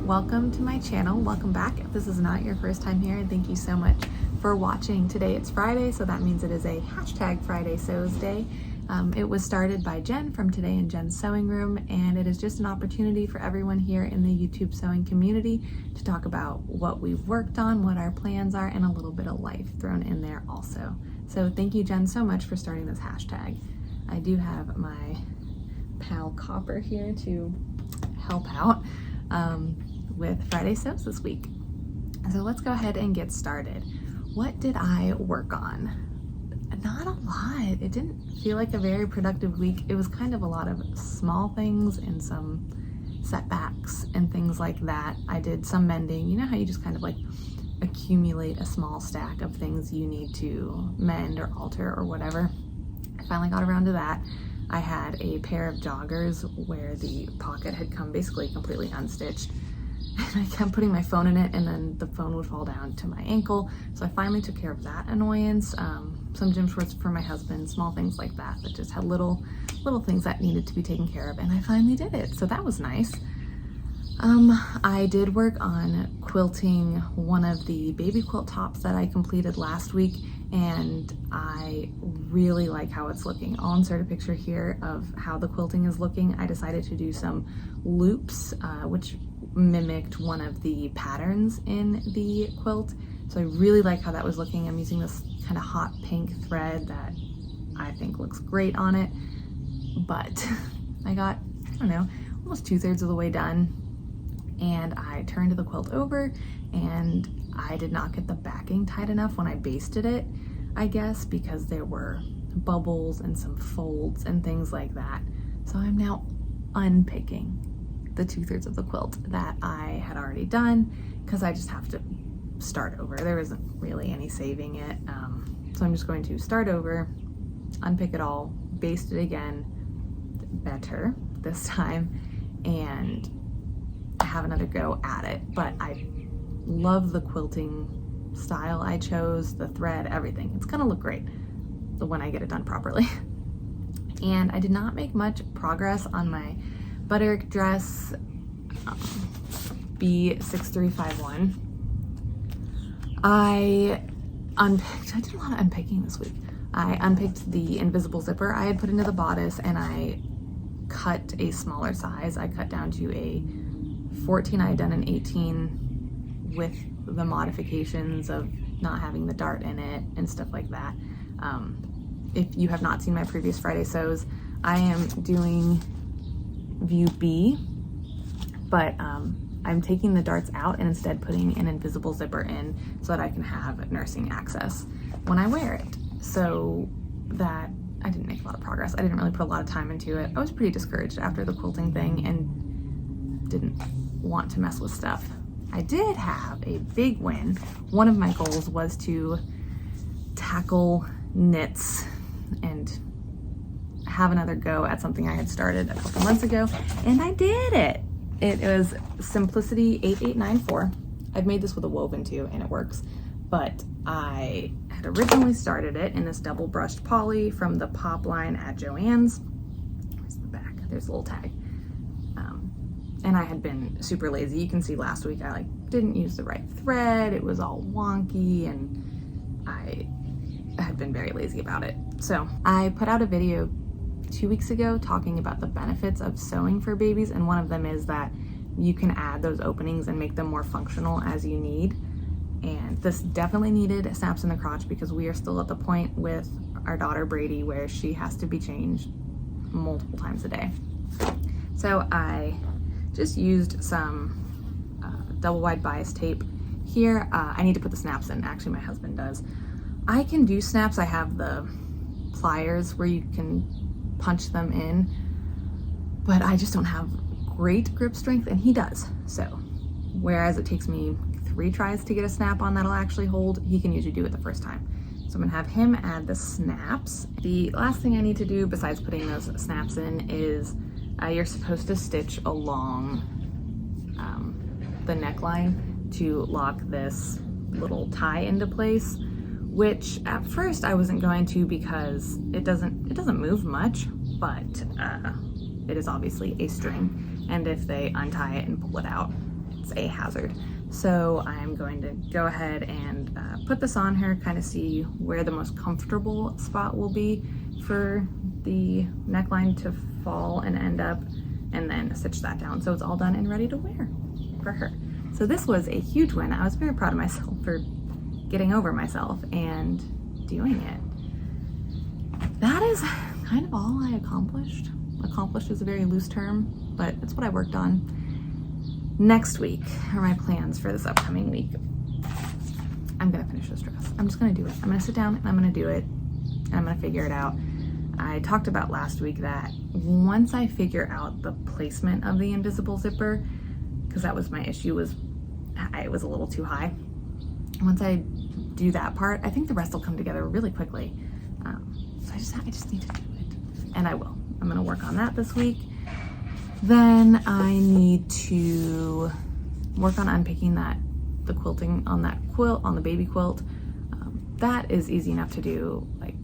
welcome to my channel. Welcome back. If this is not your first time here, and thank you so much for watching. Today it's Friday, so that means it is a hashtag Friday Sews Day. It was started by Jen from Today in Jen's Sewing Room, and it is just an opportunity for everyone here in the YouTube sewing community to talk about what we've worked on, what our plans are, and a little bit of life thrown in there also. So thank you, Jen, so much for starting this hashtag. I do have my pal Copper here to help out with Friday Sews this week. So let's go ahead and get started. What did I work on? Not a lot. It didn't feel like a very productive week. It was kind of a lot of small things and some setbacks and things like that. I did some mending. You know how you just kind of like accumulate a small stack of things you need to mend or alter or whatever. I finally got around to that. I had a pair of joggers where the pocket had come basically completely unstitched, and I kept putting my phone in it and then the phone would fall down to my ankle. So I finally took care of that annoyance. Some gym shorts for my husband, small things like that that just had little things that needed to be taken care of, and I finally did it, so that was nice. I did work on quilting one of the baby quilt tops that I completed last week, and I really like how it's looking. I'll insert a picture here of how the quilting is looking. I decided to do some loops, which mimicked one of the patterns in the quilt. So I really like how that was looking. I'm using this kind of hot pink thread that I think looks great on it, but I got, I don't know, almost 2/3 of the way done, and I turned the quilt over and I did not get the backing tight enough when I basted it, I guess, because there were bubbles and some folds and things like that. So I'm now unpicking the 2/3 of the quilt that I had already done because I just have to start over. There isn't really any saving it. So I'm just going to start over, unpick it all, baste it again, better this time, and have another go at it. But I love the quilting style I chose, the thread, everything. It's gonna look great when I get it done properly. And I did not make much progress on my butterick dress B6351. I did a lot of unpicking this week. I unpicked the invisible zipper I had put into the bodice, and I cut a smaller size. I cut down to a 14. I had done an 18 with the modifications of not having the dart in it and stuff like that. If you have not seen my previous Friday sews, I am doing view B, but I'm taking the darts out and instead putting an invisible zipper in so that I can have nursing access when I wear it. So that I didn't make a lot of progress. I didn't really put a lot of time into it. I was pretty discouraged after the quilting thing and didn't want to mess with stuff. I did have a big win. One of my goals was to tackle knits and have another go at something I had started a couple months ago, and I did it. It was Simplicity 8894. I've made this with a woven too, and it works, but I had originally started it in this double brushed poly from the pop line at Joann's. Where's the back? There's a little tag. And I had been super lazy. You can see last week I didn't use the right thread. It was all wonky, and I had been very lazy about it. So I put out a video 2 weeks ago talking about the benefits of sewing for babies, and one of them is that you can add those openings and make them more functional as you need. And this definitely needed snaps in the crotch because we are still at the point with our daughter Brady where she has to be changed multiple times a day. So I just used some double wide bias tape here. I need to put the snaps in. Actually, my husband does. I can do snaps. I have the pliers where you can punch them in, but I just don't have great grip strength, and he does. So whereas it takes me 3 tries to get a snap on that'll actually hold, he can usually do it the first time. So I'm gonna have him add the snaps. The last thing I need to do besides putting those snaps in is you're supposed to stitch along the neckline to lock this little tie into place, which at first I wasn't going to because it doesn't move much, but it is obviously a string, and if they untie it and pull it out, it's a hazard. So I'm going to go ahead and put this on her, kind of see where the most comfortable spot will be for the neckline to fall and end up, and then stitch that down so it's all done and ready to wear for her. So this was a huge win. I was very proud of myself for getting over myself and doing it. That is kind of all I accomplished. Accomplished is a very loose term, but it's what I worked on. Next week are my plans for this upcoming week. I'm gonna finish this dress. I'm just gonna do it. I'm gonna sit down and I'm gonna do it, and I'm gonna figure it out. I talked about last week that once I figure out the placement of the invisible zipper, because that was my issue, was it was a little too high. Once I do that part, I think the rest will come together really quickly. So I just need to do it, and I will. I'm gonna work on that this week. Then I need to work on unpicking the quilting on that quilt, on the baby quilt. That is easy enough to do, like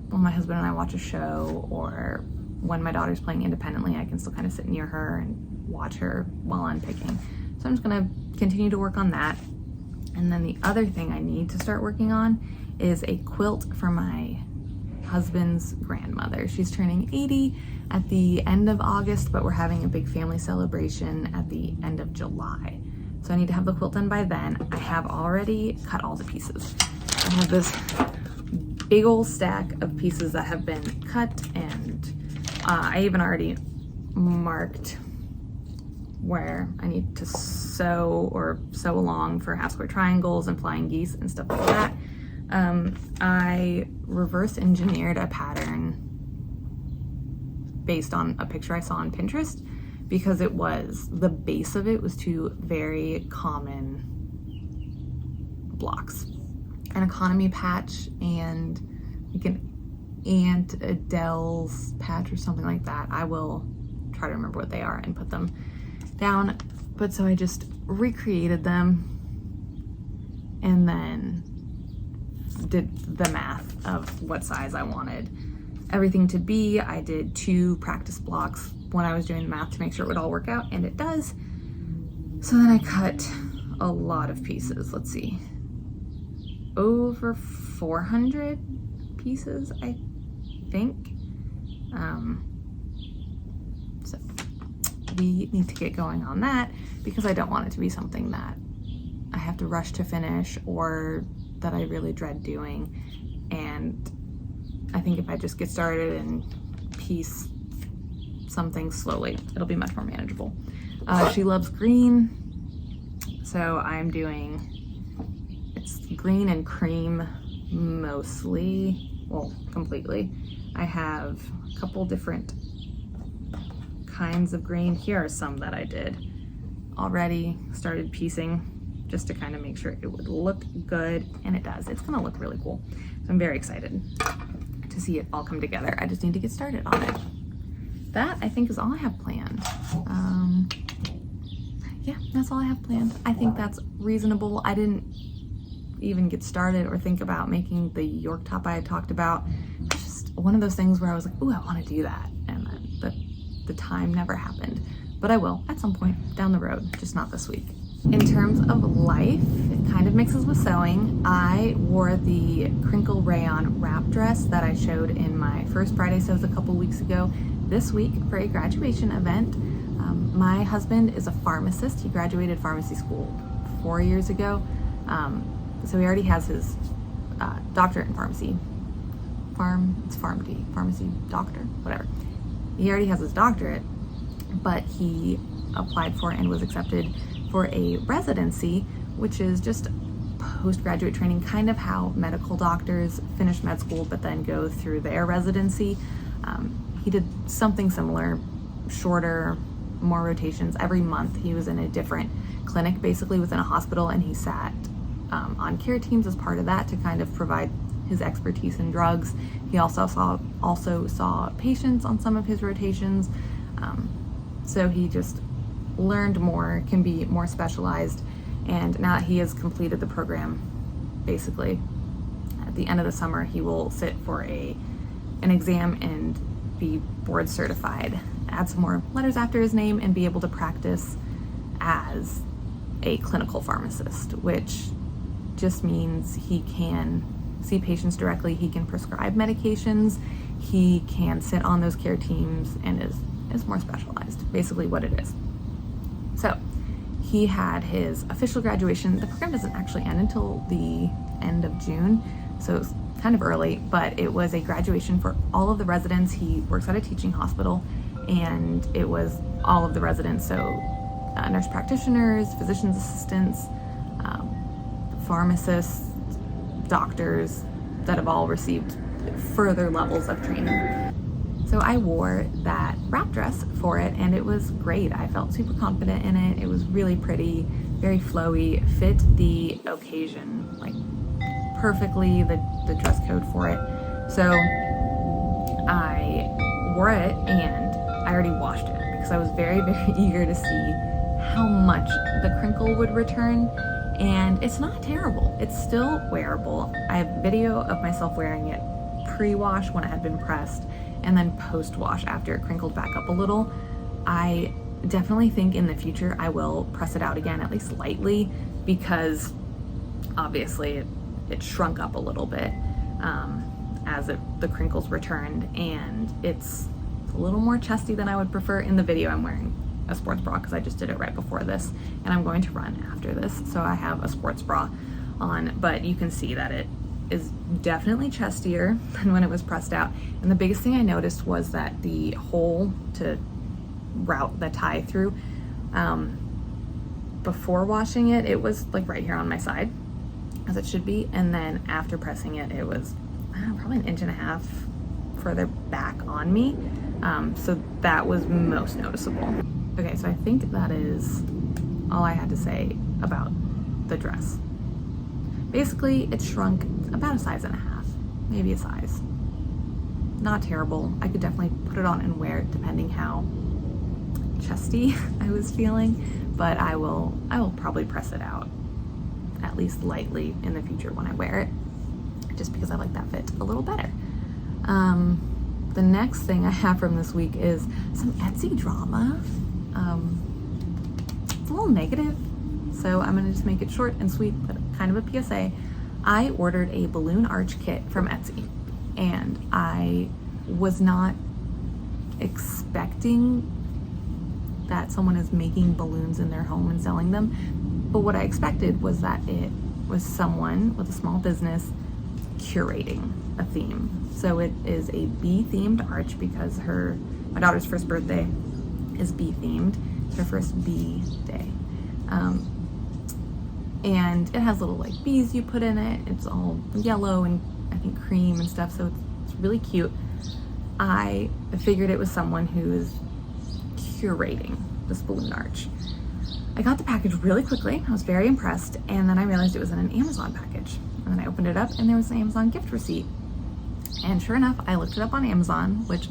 when my husband and I watch a show, or when my daughter's playing independently, I can still kind of sit near her and watch her while unpicking. So I'm just gonna continue to work on that. And then the other thing I need to start working on is a quilt for my husband's grandmother. She's turning 80 at the end of August, but we're having a big family celebration at the end of July. So I need to have the quilt done by then. I have already cut all the pieces. I have this big old stack of pieces that have been cut, and I even already marked where I need to sew or sew along for half square triangles and flying geese and stuff like that. I reverse engineered a pattern based on a picture I saw on Pinterest, because the base of it was two very common blocks, an economy patch and like an Aunt Adele's patch or something like that. I will try to remember what they are and put them down. But so I just recreated them and then did the math of what size I wanted everything to be. I did 2 practice blocks when I was doing the math to make sure it would all work out, and it does. So then I cut a lot of pieces. Let's see, over 400 pieces, I think. So we need to get going on that, because I don't want it to be something that I have to rush to finish or that I really dread doing. And I think if I just get started and piece something slowly, it'll be much more manageable. She loves green, so I'm doing, it's green and cream mostly, well, completely. I have a couple different kinds of green. Here are some that I did already, started piecing just to kind of make sure it would look good, and it does. It's gonna look really cool. So I'm very excited to see it all come together. I just need to get started on it. That, I think, is all I have planned. Yeah, that's all I have planned. I think that's reasonable. I didn't even get started or think about making the York top I had talked about. It's just one of those things where I was like, ooh, I want to do that, and then the time never happened. But I will at some point down the road, just not this week. In terms of life, it kind of mixes with sewing. I wore the crinkle rayon wrap dress that I showed in my first Friday Sews a couple weeks ago this week for a graduation event. My husband is a pharmacist. He graduated pharmacy school 4 years ago. So he already has his doctorate in pharmacy. Pharmacy doctor, whatever. He already has his doctorate, but he applied for and was accepted for a residency, which is just postgraduate training, kind of how medical doctors finish med school but then go through their residency. He did something similar, shorter, more rotations. Every month he was in a different clinic, basically within a hospital, and he sat on care teams as part of that to kind of provide his expertise in drugs. He also saw patients on some of his rotations. So he just learned more, can be more specialized, and now that he has completed the program, basically at the end of the summer he will sit for an exam and be board certified, add some more letters after his name, and be able to practice as a clinical pharmacist, which just means he can see patients directly, he can prescribe medications, he can sit on those care teams, and is more specialized, basically what it is. So he had his official graduation. The program doesn't actually end until the end of June, so it's kind of early, but it was a graduation for all of the residents. He works at a teaching hospital, and it was all of the residents, so nurse practitioners, physician's assistants, pharmacists, doctors that have all received further levels of training. So I wore that wrap dress for it, and it was great. I felt super confident in it. It was really pretty, very flowy, fit the occasion like perfectly, the dress code for it. So I wore it, and I already washed it because I was very, very eager to see how much the crinkle would return. And it's not terrible. It's still wearable. I have video of myself wearing it pre-wash when it had been pressed, and then post-wash after it crinkled back up a little. I definitely think in the future I will press it out again, at least lightly, because obviously it shrunk up a little bit as the crinkles returned, and it's a little more chesty than I would prefer. In the video I'm wearing a sports bra because I just did it right before this, and I'm going to run after this, so I have a sports bra on, but you can see that it is definitely chestier than when it was pressed out. And the biggest thing I noticed was that the hole to route the tie through, before washing it, it was like right here on my side, as it should be, and then after pressing it, it was probably 1.5 inches further back on me. So that was most noticeable. Okay, so I think that is all I had to say about the dress. Basically, it shrunk about 1.5 sizes, maybe a size. Not terrible. I could definitely put it on and wear it depending how chesty I was feeling, but I will probably press it out at least lightly in the future when I wear it, just because I like that fit a little better. The next thing I have from this week is some Etsy drama. It's a little negative, so I'm gonna just make it short and sweet, but kind of a PSA. I ordered a balloon arch kit from Etsy, and I was not expecting that someone is making balloons in their home and selling them, but what I expected was that it was someone with a small business curating a theme. So it is a bee themed arch because my daughter's first birthday is bee themed. It's her first bee day. And it has little like bees you put in it. It's all yellow and I think cream and stuff, so it's really cute. I figured it was someone who is curating this balloon arch. I got the package really quickly. I was very impressed, and then I realized it was in an Amazon package. And then I opened it up, and there was an Amazon gift receipt. And sure enough, I looked it up on Amazon, which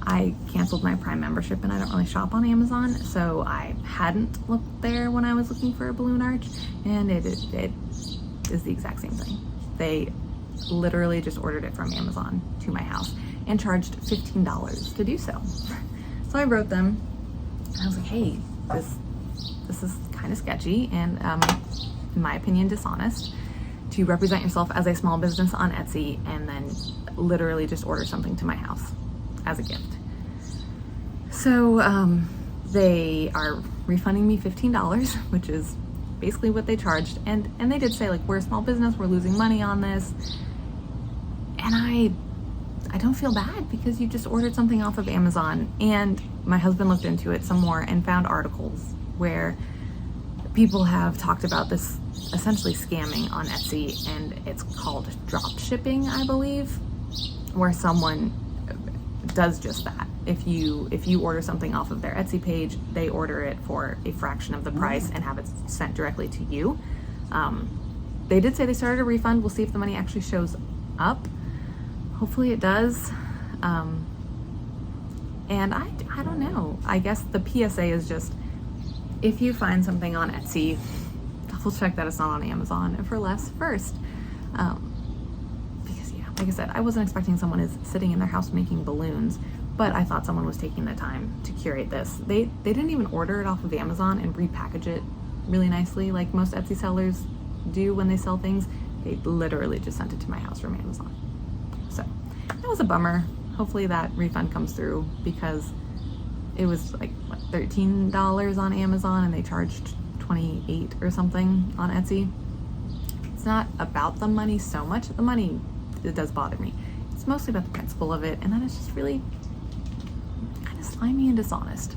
I canceled my Prime membership, and I don't really shop on Amazon, so I hadn't looked there when I was looking for a balloon arch, and it is the exact same thing. They literally just ordered it from Amazon to my house and charged $15 to do so. So I wrote them, and I was like, hey, this is kind of sketchy and, in my opinion, dishonest to represent yourself as a small business on Etsy and then literally just order something to my house as a gift. So they are refunding me $15, which is basically what they charged. And they did say, like, we're a small business, we're losing money on this. And I don't feel bad because you just ordered something off of Amazon. And my husband looked into it some more and found articles where people have talked about this essentially scamming on Etsy, and it's called drop shipping, I believe, where someone does just that. If you order something off of their Etsy page, they order it for a fraction of the price and have it sent directly to you. They did say they started a refund. We'll see if the money actually shows up. Hopefully it does. And I don't know. I guess the PSA is just, if you find something on Etsy, double check that it's not on Amazon and for less first. Because yeah, like I said, I wasn't expecting someone is sitting in their house making balloons, but I thought someone was taking the time to curate this. They didn't even order it off of Amazon and repackage it really nicely like most Etsy sellers do when they sell things. They literally just sent it to my house from Amazon. So that was a bummer. Hopefully that refund comes through, because it was like what, $13 on Amazon and they charged $28 or something on Etsy. It's not about the money so much. The money, it does bother me. It's mostly about the principle of it, and then it's just really kind of slimy and dishonest.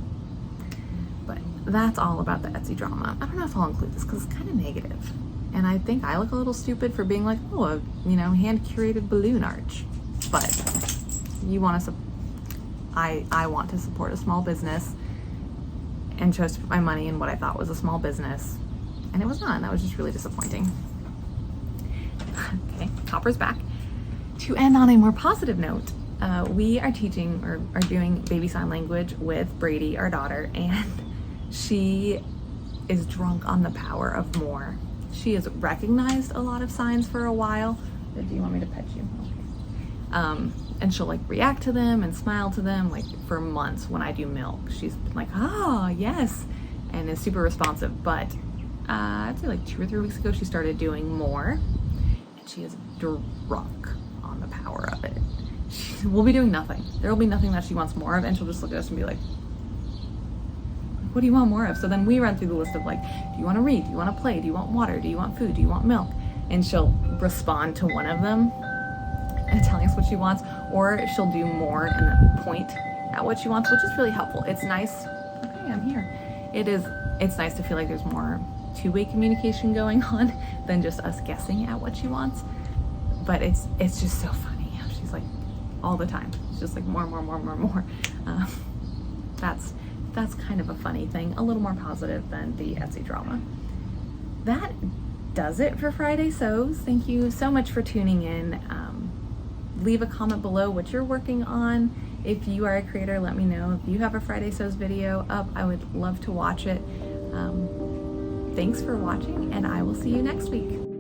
But that's all about the Etsy drama. I don't know if I'll include this because it's kind of negative. And I think I look a little stupid for being like, oh, a, you know, hand-curated balloon arch. But you want to, I want to support a small business, and chose to put my money in what I thought was a small business, and it was not, and that was just really disappointing. Okay, Copper's back. To end on a more positive note, we are teaching or are doing baby sign language with Brady, our daughter, and she is drunk on the power of more. She has recognized a lot of signs for a while. Do you want me to pet you? Okay. And she'll like react to them and smile to them like for months. When I do milk, she's been like, oh yes, and is super responsive. But I'd say like 2 or 3 weeks ago, she started doing more, and she is drunk on the power of it. We'll be doing nothing. There will be nothing that she wants more of, and she'll just look at us and be like, what do you want more of? So then we run through the list of like, do you want to read? Do you want to play? Do you want water? Do you want food? Do you want milk? And she'll respond to one of them and telling us what she wants, or she'll do more and then point at what she wants, which is really helpful. It's nice. Okay, I'm here. It's nice to feel like there's more two-way communication going on than just us guessing at what she wants. But it's just so funny how she's like all the time. It's just like more. That's kind of a funny thing, a little more positive than the Etsy drama. That does it for Friday Sews. Thank you so much for tuning in. Leave a comment below what you're working on. If you are a creator, let me know. If you have a Friday Sews video up, I would love to watch it. Thanks for watching, and I will see you next week.